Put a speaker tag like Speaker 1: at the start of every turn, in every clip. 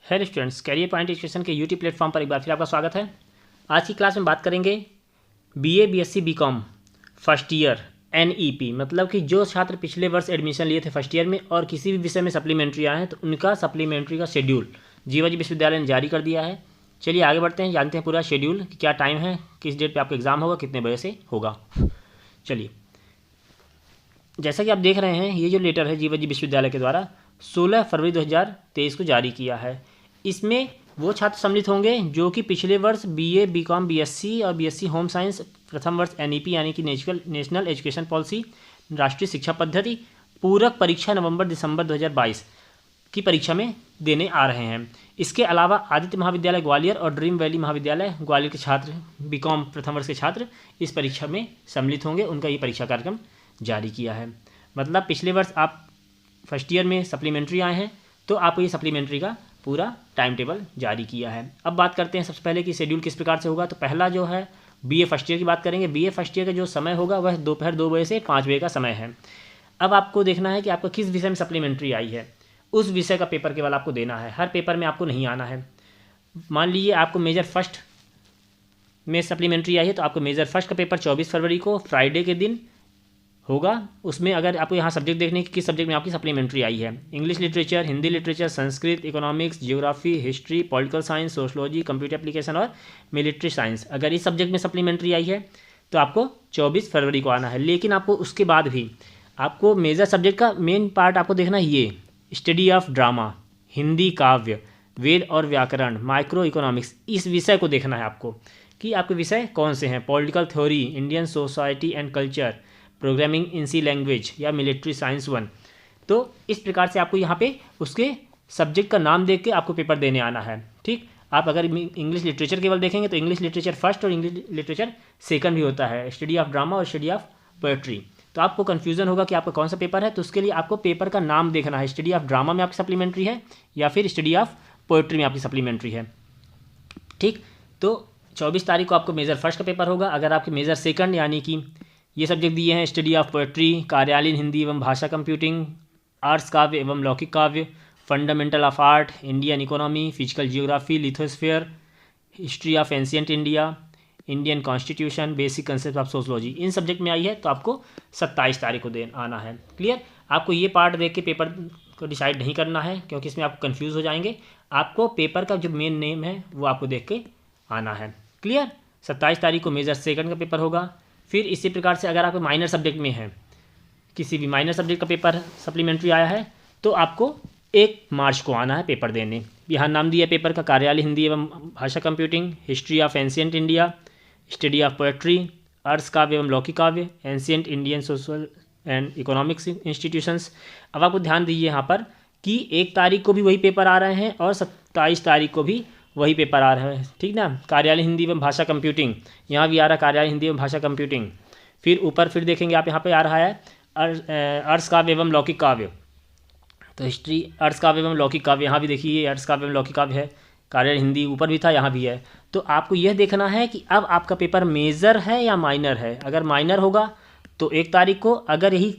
Speaker 1: Hello students, career point education के YouTube platform पर एक बार फिर आपका स्वागत है। आज की क्लास में बात करेंगे BA, BSc, BCom first year NEP, मतलब कि जो छात्र पिछले वर्ष एडमिशन लिए थे फर्स्ट ईयर में और किसी भी विषय में सप्लीमेंट्री आए हैं तो उनका सप्लीमेंट्री का शेड्यूल जीवाजी विश्वविद्यालय ने जारी कर दिया है। चलिए आगे बढ़ते हैं, जानते हैं पूरा शेड्यूल कि क्या टाइम है, किस डेट पर आपका एग्ज़ाम होगा, कितने बजे से होगा। चलिए, जैसा कि आप देख रहे हैं, ये जो लेटर है जीवाजी विश्वविद्यालय के द्वारा 16 फरवरी 2023 को जारी किया है। इसमें वो छात्र सम्मिलित होंगे जो कि पिछले वर्ष बीए, बीकॉम, बीएससी और बीएससी होम साइंस प्रथम वर्ष एनईपी यानी कि नेशनल एजुकेशन पॉलिसी राष्ट्रीय शिक्षा पद्धति पूरक परीक्षा नवंबर दिसंबर 2022 की परीक्षा में देने आ रहे हैं। इसके अलावा आदित्य महाविद्यालय ग्वालियर और ड्रीम वैली महाविद्यालय ग्वालियर के छात्र, बीकॉम प्रथम वर्ष के छात्र इस परीक्षा में सम्मिलित होंगे। उनका ये परीक्षा कार्यक्रम जारी किया है। मतलब पिछले वर्ष आप फर्स्ट ईयर में सप्लीमेंट्री आए हैं तो आपको ये सप्लीमेंट्री का पूरा टाइम टेबल जारी किया है। अब बात करते हैं सबसे पहले कि शेड्यूल किस प्रकार से होगा। तो पहला जो है बीए फर्स्ट ईयर की बात करेंगे। बीए फर्स्ट ईयर का जो समय होगा वह दोपहर 2 बजे से 5 बजे का समय है। अब आपको देखना है कि आपको किस विषय में सप्लीमेंट्री आई है, उस विषय का पेपर केवल आपको देना है। हर पेपर में आपको नहीं आना है। मान लीजिए आपको मेजर फर्स्ट में सप्लीमेंट्री आई है तो आपको मेजर फर्स्ट का पेपर 24 फरवरी को फ्राइडे के दिन होगा। उसमें अगर आपको यहाँ सब्जेक्ट देखने की किस सब्जेक्ट में आपकी सप्लीमेंट्री आई है, English literature, Hindi literature, Sanskrit, economics, geography, history, political science, sociology, computer application और मिलिट्री साइंस, अगर इस सब्जेक्ट में सप्लीमेंट्री आई है तो आपको 24 फरवरी को आना है। लेकिन आपको उसके बाद भी आपको मेजर सब्जेक्ट का मेन पार्ट आपको देखना है, ये स्टडी ऑफ ड्रामा, हिंदी काव्य, वेद और व्याकरण, माइक्रो इकोनॉमिक्स, इस विषय को देखना है आपको कि आपके विषय कौन से हैं। Political theory, Indian society and culture, programming in C language या मिलिट्री साइंस 1। तो इस प्रकार से आपको यहाँ पे उसके सब्जेक्ट का नाम देख के आपको पेपर देने आना है। ठीक, आप अगर इंग्लिश लिटरेचर केवल देखेंगे तो इंग्लिश लिटरेचर फर्स्ट और इंग्लिश लिटरेचर सेकंड भी होता है, स्टडी ऑफ ड्रामा और स्टडी ऑफ पोएट्री। तो आपको कन्फ्यूजन होगा कि आपका कौन सा पेपर है, तो उसके लिए आपको पेपर का नाम देखना है, स्टडी ऑफ ड्रामा में आपकी सप्लीमेंट्री है या फिर स्टडी ऑफ पोएट्री में आपकी सप्लीमेंट्री है। ठीक, तो 24 तारीख को आपको मेजर फर्स्ट का पेपर होगा। अगर आपके मेजर सेकंड यानी कि ये सब्जेक्ट दिए हैं, स्टडी ऑफ पोएट्री, कार्यालयीन हिंदी एवं भाषा कंप्यूटिंग, आर्ट्स काव्य एवं लौकिक काव्य, fundamental of art, Indian economy, physical geography, lithosphere, history of ancient India, Indian constitution, basic concept of sociology, in subject में आई है तो आपको 27 तारीख को आना है। क्लियर, आपको ये पार्ट देख के पेपर को डिसाइड नहीं करना है क्योंकि इसमें आप कंफ्यूज हो जाएंगे। आपको पेपर का जो मेन नेम है वो आपको देख के आना है। क्लियर, 27 तारीख को मेजर सेकंड का पेपर होगा। फिर इसी प्रकार से अगर आपको माइनर सब्जेक्ट में है, किसी भी माइनर सब्जेक्ट का पेपर सप्लीमेंट्री आया है तो आपको 1 मार्च को आना है पेपर देने। यहाँ नाम दिया पेपर का, कार्यालय हिंदी एवं भाषा computing, history of ancient India, study of poetry, arts काव्य एवं लौकिक काव्य, ancient Indian social and economics institutions. अब आपको ध्यान दीजिए यहाँ पर कि 1 तारीख को भी वही पेपर आ रहे हैं और 27 तारीख को भी वही पेपर आ रहा है। ठीक ना, कार्यालय हिंदी एवं भाषा कंप्यूटिंग, यहाँ भी आ रहा है कार्यालय हिंदी एवं भाषा कंप्यूटिंग। फिर ऊपर फिर देखेंगे आप, यहाँ पे आ रहा है आर्ट्स काव्य एवं लौकिक काव्य, तो हिस्ट्री आर्ट्स काव्य एवं लौकिक काव्य, यहाँ भी देखिए आर्ट्स काव्य एवं लौकिक काव्य है। कार्यालय हिंदी ऊपर भी था, यहाँ भी है। तो आपको यह देखना है कि अब आपका पेपर मेजर है या माइनर है। अगर माइनर होगा तो 1 तारीख को, अगर यही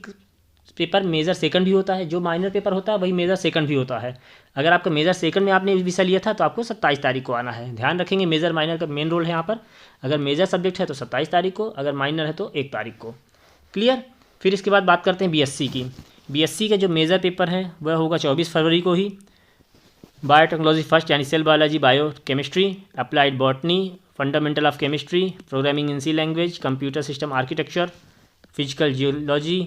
Speaker 1: पेपर मेजर सेकंड भी होता है, जो माइनर पेपर होता है वही मेजर सेकंड भी होता है। अगर आपका मेजर सेकंड में आपने विषय लिया था तो आपको 27 तारीख को आना है। ध्यान रखेंगे, मेजर माइनर का मेन रोल है यहाँ पर। अगर मेजर सब्जेक्ट है तो 27 तारीख को, अगर माइनर है तो 1 तारीख को। क्लियर, फिर इसके बाद बात करते हैं बीएससी की। बीएससी के जो मेजर पेपर हैं वह होगा 24 फरवरी को ही। बायोटेक्नोलॉजी फर्स्ट यानी cell biology, bio chemistry, applied botany, fundamental of chemistry, programming in C language, computer system architecture, physical geology,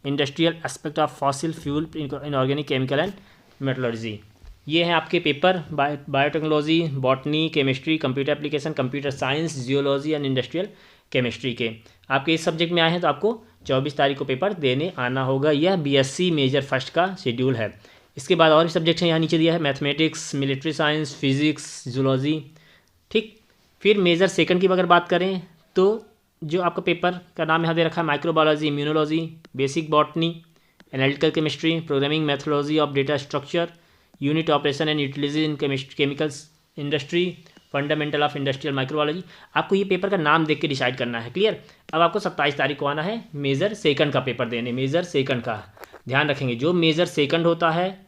Speaker 1: industrial aspect of fossil fuel, inorganic chemical and metallurgy. ये हैं आपके paper, biotechnology, botany, chemistry, computer application, computer science, geology and industrial chemistry के। आपके इस subject में आए हैं तो आपको 24 तारीख को पेपर देने आना होगा। यह बीएससी मेजर फर्स्ट का शेड्यूल है। इसके बाद और भी सब्जेक्ट हैं, यहाँ नीचे दिया है mathematics, military science, physics, zoology. ठीक, फिर मेजर सेकंड की अगर बात करें तो जो आपका पेपर का नाम यहाँ दे रखा है microbiology, immunology, basic botany, analytical chemistry, programming methodology of data structure, unit operation and utility in chemicals industry, fundamental of industrial microbiology. आपको ये पेपर का नाम देख के डिसाइड करना है। क्लियर, अब आपको 27 तारीख को आना है मेजर सेकंड का पेपर देने। मेजर सेकंड का ध्यान रखेंगे, जो मेजर सेकंड होता है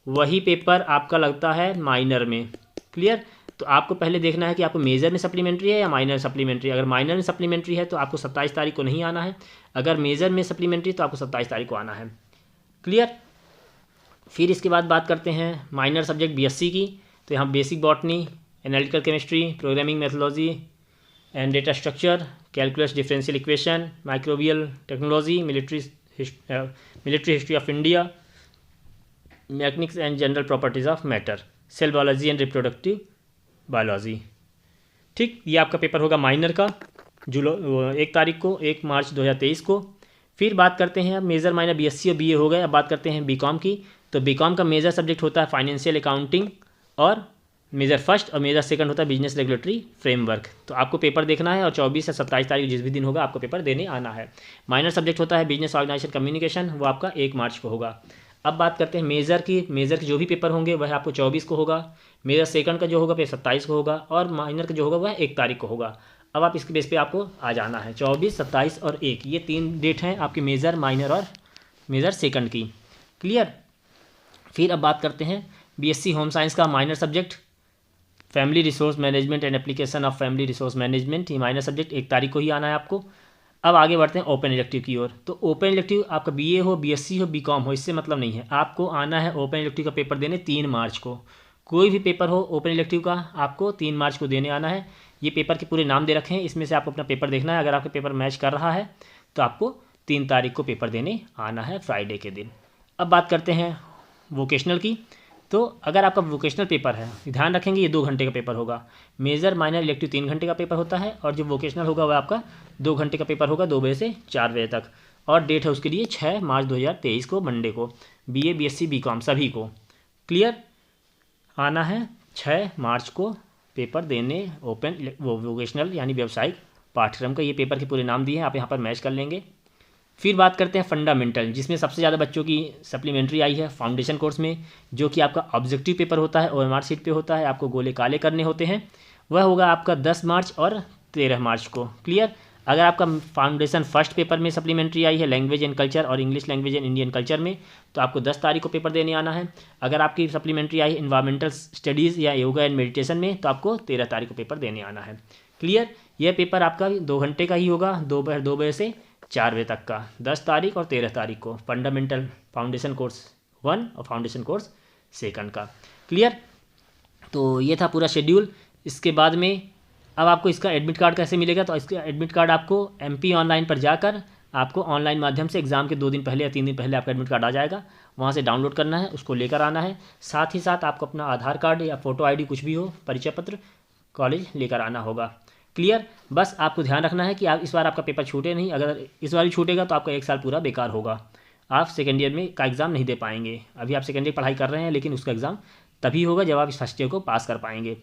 Speaker 1: वही पेपर आपका लगता है माइनर में। क्लियर। तो आपको पहले देखना है कि आपको मेजर में सप्लीमेंट्री है या माइनर सप्लीमेंट्री। अगर माइनर में सप्लीमेंट्री है तो आपको 27 तारीख को नहीं आना है, अगर मेजर में सप्लीमेंट्री तो आपको 27 तारीख को आना है। क्लियर। फिर इसके बाद बात करते हैं माइनर सब्जेक्ट बीएससी की। तो यहाँ basic botany, analytical chemistry, programming methodology and data structure, calculus differential equation, microbial technology, military history of India, mechanics and general properties of matter, cell biology and reproductive biology. ठीक, ये आपका paper होगा minor का 1 तारीख को, 1 मार्च 2023 को। फिर बात करते हैं अब मेजर माइनर बीएससी और बीए हो गए। अब बात करते हैं बीकॉम की। तो बीकॉम का मेजर सब्जेक्ट होता है फाइनेंशियल अकाउंटिंग और मेजर फर्स्ट, और मेजर सेकंड होता है बिजनेस रेगुलेटरी फ्रेमवर्क। तो आपको पेपर देखना है और 24 से 27 तारीख जिस भी दिन होगा आपको पेपर देने आना है। माइनर सब्जेक्ट होता है बिजनेस ऑर्गेनाइजेशन कम्युनिकेशन, वो आपका 1 मार्च को होगा। अब बात करते हैं मेजर की। मेजर के जो भी पेपर होंगे वह आपको 24 को होगा, मेजर सेकंड का जो होगा फिर 27 को होगा, और माइनर का जो होगा वह 1 तारीख को होगा। अब आप इसके बेस पे आपको आ जाना है। 24, 27 और 1, ये 3 डेट हैं आपकी मेजर, माइनर और मेजर सेकंड की। क्लियर। फिर अब बात करते हैं बीएससी होम साइंस का minor subject family resource management and application of family resource management. ये माइनर सब्जेक्ट 1 तारीख को ही आना है आपको। अब आगे बढ़ते हैं ओपन इलेक्टिव की ओर। तो ओपन इलेक्टिव आपका बीए हो, बीएससी हो, बीकॉम हो, इससे मतलब नहीं है। आपको आना है ओपन इलेक्टिव का पेपर देने 3 मार्च को। कोई भी पेपर हो ओपन इलेक्टिव का आपको 3 मार्च को देने आना है। ये पेपर के पूरे नाम दे रखे हैं, इसमें से आपको अपना पेपर देखना है। अगर आपका पेपर मैच कर रहा है तो आपको 3 तारीख को पेपर देने आना है, फ्राइडे के दिन। अब बात करते हैं वोकेशनल की। तो अगर आपका वोकेशनल पेपर है, ध्यान रखेंगे ये 2 घंटे का पेपर होगा। मेजर माइनर इलेक्टिव 3 घंटे का पेपर होता है, और जो वोकेशनल होगा वह आपका 2 घंटे का पेपर होगा, 2 बजे से 4 बजे तक। और डेट है उसके लिए 6 मार्च 2023 को, मंडे को। बीए, बीएससी, बीकॉम सभी को क्लियर आना है 6 मार्च को पेपर देने ओपन वोकेशनल यानी व्यावसायिक पाठ्यक्रम का। ये पेपर के पूरे नाम दिए हैं, आप यहाँ पर मैच कर लेंगे। फिर बात करते हैं फंडामेंटल, जिसमें सबसे ज़्यादा बच्चों की सप्लीमेंट्री आई है फाउंडेशन कोर्स में, जो कि आपका ऑब्जेक्टिव पेपर होता है, ओएमआर शीट पे होता है, आपको गोले काले करने होते हैं। वह होगा आपका 10 मार्च और 13 मार्च को। क्लियर। अगर आपका फाउंडेशन फर्स्ट पेपर में सप्लीमेंट्री आई है लैंग्वेज एंड कल्चर और English language and Indian culture में, तो आपको 10 तारीख को पेपर देने आना है। अगर आपकी सप्लीमेंट्री आई है इन्वायरमेंटल स्टडीज़ या योगा एंड मेडिटेशन में, तो आपको 13 तारीख को पेपर देने आना है। क्लियर। यह पेपर आपका 2 घंटे का ही होगा, 2 बजे से 4 बजे तक का, 10 तारीख और 13 तारीख को, फंडामेंटल फाउंडेशन कोर्स 1 और फाउंडेशन कोर्स सेकंड का। क्लियर। तो ये था पूरा शेड्यूल। इसके बाद में अब आपको इसका एडमिट कार्ड कैसे मिलेगा। तो इसका एडमिट कार्ड आपको MP ऑनलाइन पर जाकर आपको ऑनलाइन माध्यम से एग्ज़ाम के 2 दिन पहले या 3 दिन पहले आपका एडमिट कार्ड आ जाएगा, वहाँ से डाउनलोड करना है, उसको लेकर आना है। साथ ही साथ आपको अपना आधार कार्ड या फ़ोटो ID कुछ भी हो, परिचय पत्र, कॉलेज लेकर आना होगा। क्लियर। बस आपको ध्यान रखना है कि आप इस बार आपका पेपर छूटे नहीं। अगर इस बार ही छूटेगा तो आपका 1 साल पूरा बेकार होगा, आप सेकेंड ईयर में का एग्ज़ाम नहीं दे पाएंगे। अभी आप सेकेंड ईयर पढ़ाई कर रहे हैं, लेकिन उसका एग्ज़ाम तभी होगा जब आप इस फर्स्ट ईयर को पास कर पाएंगे।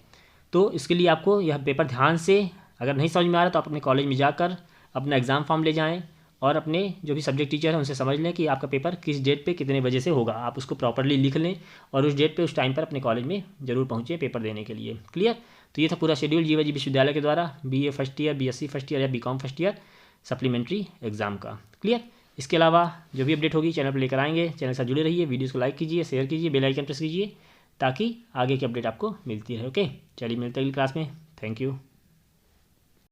Speaker 1: तो इसके लिए आपको यह पेपर ध्यान से, अगर नहीं समझ में आ रहा तो आप अपने कॉलेज में जाकर अपना एग्ज़ाम फॉर्म ले जाएँ और अपने जो भी सब्जेक्ट टीचर हैं उनसे समझ लें कि आपका पेपर किस डेट पे कितने बजे से होगा। आप उसको प्रॉपर्ली लिख लें और उस डेट पे उस टाइम पर अपने कॉलेज में ज़रूर पहुँचे पेपर देने के लिए। क्लियर। तो ये था पूरा शेड्यूल जीवाजी विश्वविद्यालय के द्वारा BA first year, BSc first year या BCom first year supplementary exam का। क्लियर। इसके अलावा जो भी अपडेट होगी चैनल पर लेकर आएंगे। चैनल से जुड़े रहिए, वीडियोज़ को लाइक कीजिए, शेयर कीजिए, बेल आइकन प्रेस कीजिए ताकि आगे की अपडेट आपको मिलती रहे। ओके, चलिए मिलते हैं अगली क्लास में। Thank you.